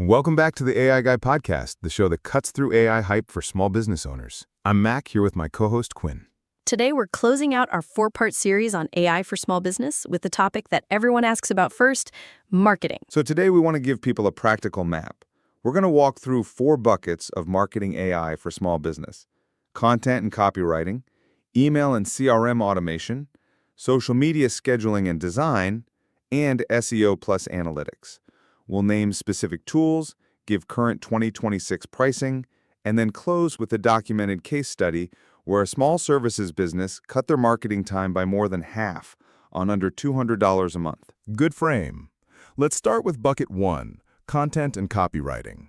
Welcome back to the AI Guy podcast, the show that cuts through AI hype for small business owners. I'm Mac, here with my co-host Quinn. Today, we're closing out our 4-part series on AI for small business with the topic that everyone asks about first, marketing. So today we want to give people a practical map. We're going to walk through 4 buckets of marketing AI for small business: content and copywriting, email and CRM automation, social media scheduling and design, and SEO plus analytics. We'll name specific tools, give current 2026 pricing, and then close with a documented case study where a small services business cut their marketing time by more than half on under $200 a month. Good frame. Let's start with bucket 1, content and copywriting.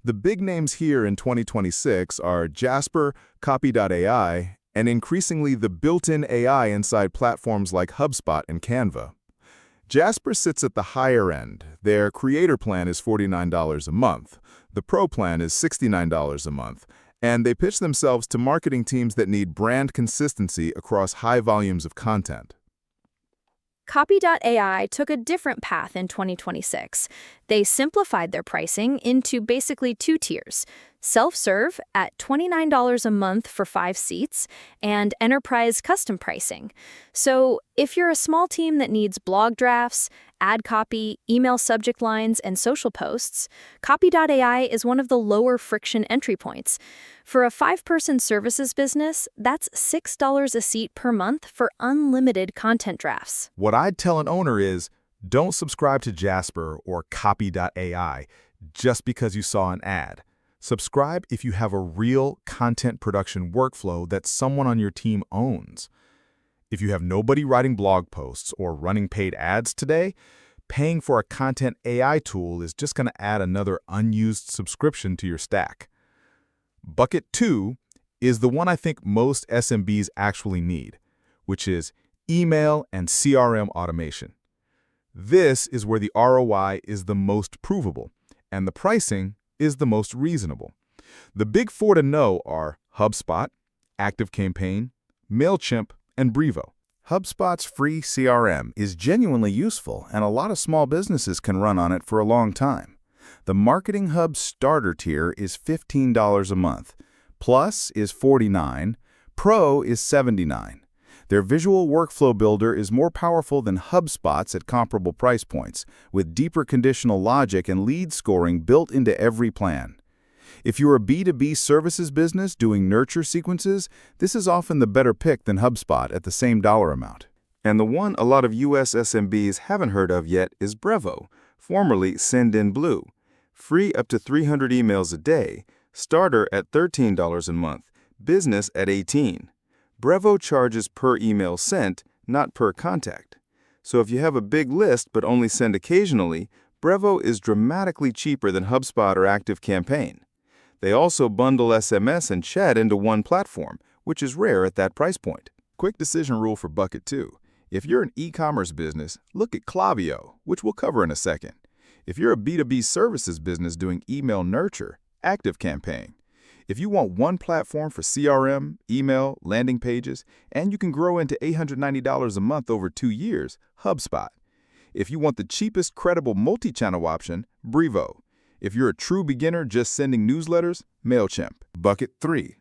The big names here in 2026 are Jasper, Copy.ai, and increasingly the built-in AI inside platforms like HubSpot and Canva. Jasper sits at the higher end. Their creator plan is $49 a month. The pro plan is $69 a month. And they pitch themselves to marketing teams that need brand consistency across high volumes of content. Copy.ai took a different path in 2026. They simplified their pricing into basically 2 tiers: self-serve at $29 a month for 5 seats, and enterprise custom pricing. So if you're a small team that needs blog drafts, ad copy, email subject lines, and social posts, Copy.ai is one of the lower friction entry points. For a 5-person services business, that's $6 a seat per month for unlimited content drafts. What I'd tell an owner is, don't subscribe to Jasper or Copy.ai just because you saw an ad. Subscribe if you have a real content production workflow that someone on your team owns. If you have nobody writing blog posts or running paid ads today, paying for a content AI tool is just going to add another unused subscription to your stack. Bucket 2 is the one I think most SMBs actually need, which is email and CRM automation. This is where the ROI is the most provable, and the pricing is the most reasonable. The big 4 to know are HubSpot, ActiveCampaign, Mailchimp, and Brevo. HubSpot's free CRM is genuinely useful, and a lot of small businesses can run on it for a long time. The Marketing Hub starter tier is $15 a month. Plus is $49. Pro is $79. Their visual workflow builder is more powerful than HubSpot's at comparable price points, with deeper conditional logic and lead scoring built into every plan. If you're a B2B services business doing nurture sequences, this is often the better pick than HubSpot at the same dollar amount. And the one a lot of US SMBs haven't heard of yet is Brevo, formerly Sendinblue. Free up to 300 emails a day, starter at $13 a month, business at $18. Brevo charges per email sent, not per contact. So if you have a big list but only send occasionally, Brevo is dramatically cheaper than HubSpot or ActiveCampaign. They also bundle SMS and chat into one platform, which is rare at that price point. Quick decision rule for bucket 2. If you're an e-commerce business, look at Klaviyo, which we'll cover in a second. If you're a B2B services business doing email nurture, ActiveCampaign. If you want one platform for CRM, email, landing pages, and you can grow into $890 a month over 2 years, HubSpot. If you want the cheapest credible multi-channel option, Brevo. If you're a true beginner just sending newsletters, Mailchimp. Bucket 3,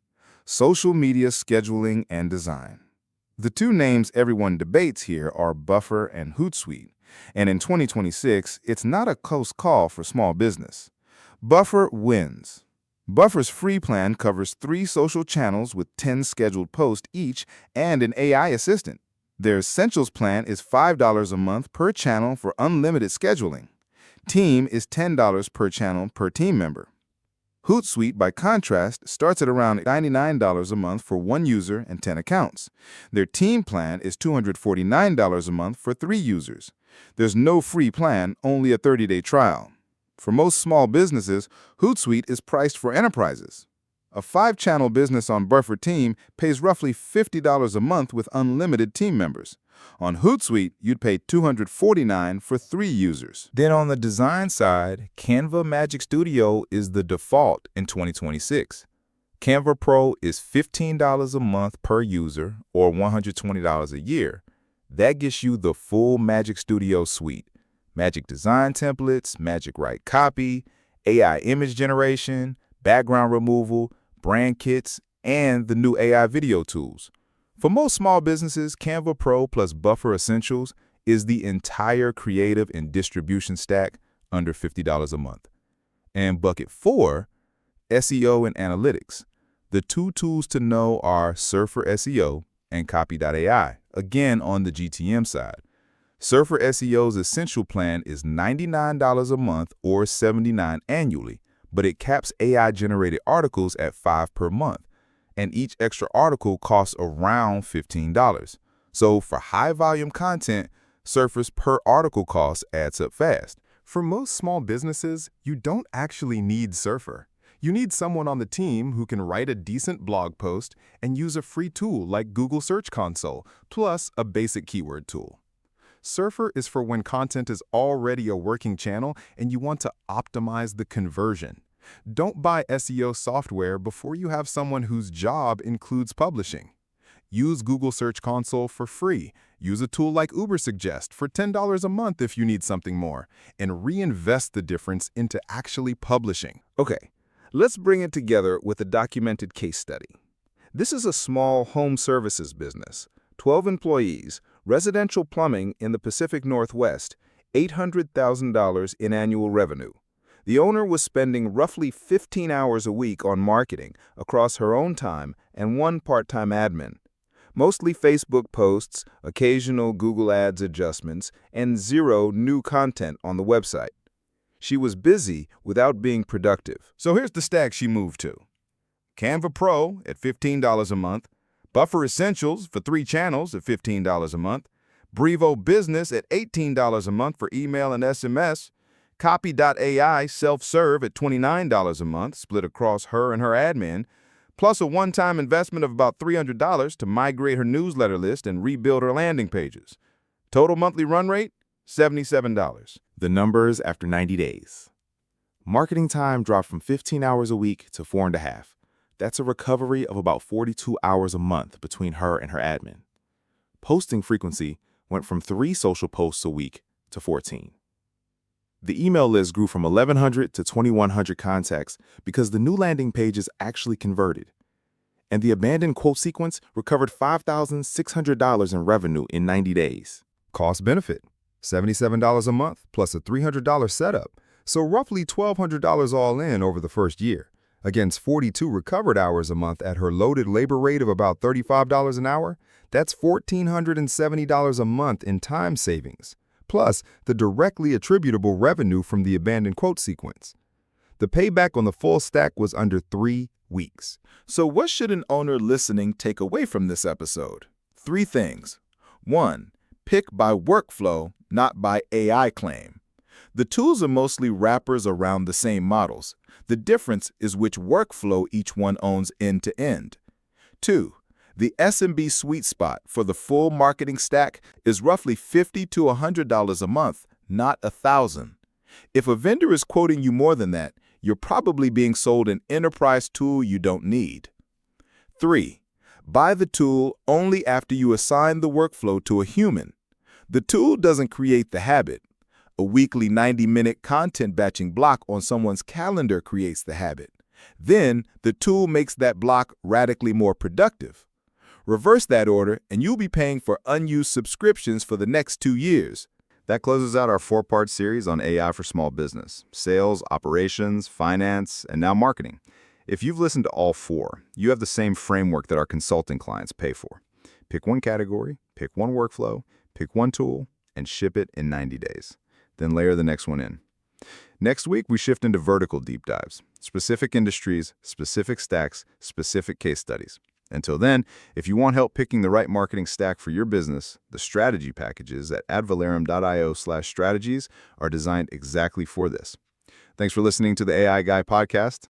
social media scheduling and design. The 2 names everyone debates here are Buffer and Hootsuite, and in 2026, it's not a close call for small business. Buffer wins. Buffer's free plan covers 3 social channels with 10 scheduled posts each and an AI assistant. Their Essentials plan is $5 a month per channel for unlimited scheduling. Team is $10 per channel per team member. Hootsuite, by contrast, starts at around $99 a month for 1 user and 10 accounts. Their team plan is $249 a month for 3 users. There's no free plan, only a 30-day trial. For most small businesses, Hootsuite is priced for enterprises. A 5-channel business on Buffer Team pays roughly $50 a month with unlimited team members. On Hootsuite, you'd pay $249 for 3 users. Then on the design side, Canva Magic Studio is the default in 2026. Canva Pro is $15 a month per user or $120 a year. That gets you the full Magic Studio suite. Magic design templates, Magic write copy, AI image generation, background removal, brand kits, and the new AI video tools. For most small businesses, Canva Pro plus Buffer Essentials is the entire creative and distribution stack under $50 a month. And bucket 4, SEO and analytics. The two tools to know are Surfer SEO and Copy.ai, again on the GTM side. Surfer SEO's essential plan is $99 a month or $79 annually, but it caps AI-generated articles at 5 per month, and each extra article costs around $15. So for high-volume content, Surfer's per article cost adds up fast. For most small businesses, you don't actually need Surfer. You need someone on the team who can write a decent blog post and use a free tool like Google Search Console, plus a basic keyword tool. Surfer is for when content is already a working channel and you want to optimize the conversion. Don't buy SEO software before you have someone whose job includes publishing. Use Google Search Console for free. Use a tool like Ubersuggest for $10 a month if you need something more, and reinvest the difference into actually publishing. Okay, let's bring it together with a documented case study. This is a small home services business, 12 employees, residential plumbing in the Pacific Northwest, $800,000 in annual revenue. The owner was spending roughly 15 hours a week on marketing across her own time and one part-time admin. Mostly Facebook posts, occasional Google Ads adjustments, and 0 new content on the website. She was busy without being productive. So here's the stack she moved to. Canva Pro at $15 a month, Buffer Essentials for 3 channels at $15 a month, Brevo Business at $18 a month for email and SMS, Copy.ai self-serve at $29 a month split across her and her admin, plus a one-time investment of about $300 to migrate her newsletter list and rebuild her landing pages. Total monthly run rate, $77. The numbers after 90 days. Marketing time dropped from 15 hours a week to 4.5. That's a recovery of about 42 hours a month between her and her admin. Posting frequency went from 3 social posts a week to 14. The email list grew from 1,100 to 2,100 contacts because the new landing pages actually converted. And the abandoned quote sequence recovered $5,600 in revenue in 90 days. Cost benefit, $77 a month plus a $300 setup, so roughly $1,200 all in over the first year. Against 42 recovered hours a month at her loaded labor rate of about $35 an hour, that's $1,470 a month in time savings, plus the directly attributable revenue from the abandoned quote sequence. The payback on the full stack was under 3 weeks. So what should an owner listening take away from this episode? 3 things. 1. Pick by workflow, not by AI claim. The tools are mostly wrappers around the same models. The difference is which workflow each one owns end-to-end. 2. The SMB sweet spot for the full marketing stack is roughly $50 to $100 a month, not $1,000. If a vendor is quoting you more than that, you're probably being sold an enterprise tool you don't need. 3. Buy the tool only after you assign the workflow to a human. The tool doesn't create the habit. A weekly 90-minute content batching block on someone's calendar creates the habit. Then, the tool makes that block radically more productive. Reverse that order, and you'll be paying for unused subscriptions for the next 2 years. That closes out our 4-part series on AI for small business, sales, operations, finance, and now marketing. If you've listened to all 4, you have the same framework that our consulting clients pay for. Pick one category, pick one workflow, pick one tool, and ship it in 90 days. Then layer the next one in. Next week, we shift into vertical deep dives, specific industries, specific stacks, specific case studies. Until then, if you want help picking the right marketing stack for your business, the strategy packages at advalorem.io/strategies are designed exactly for this. Thanks for listening to the AI Guy podcast.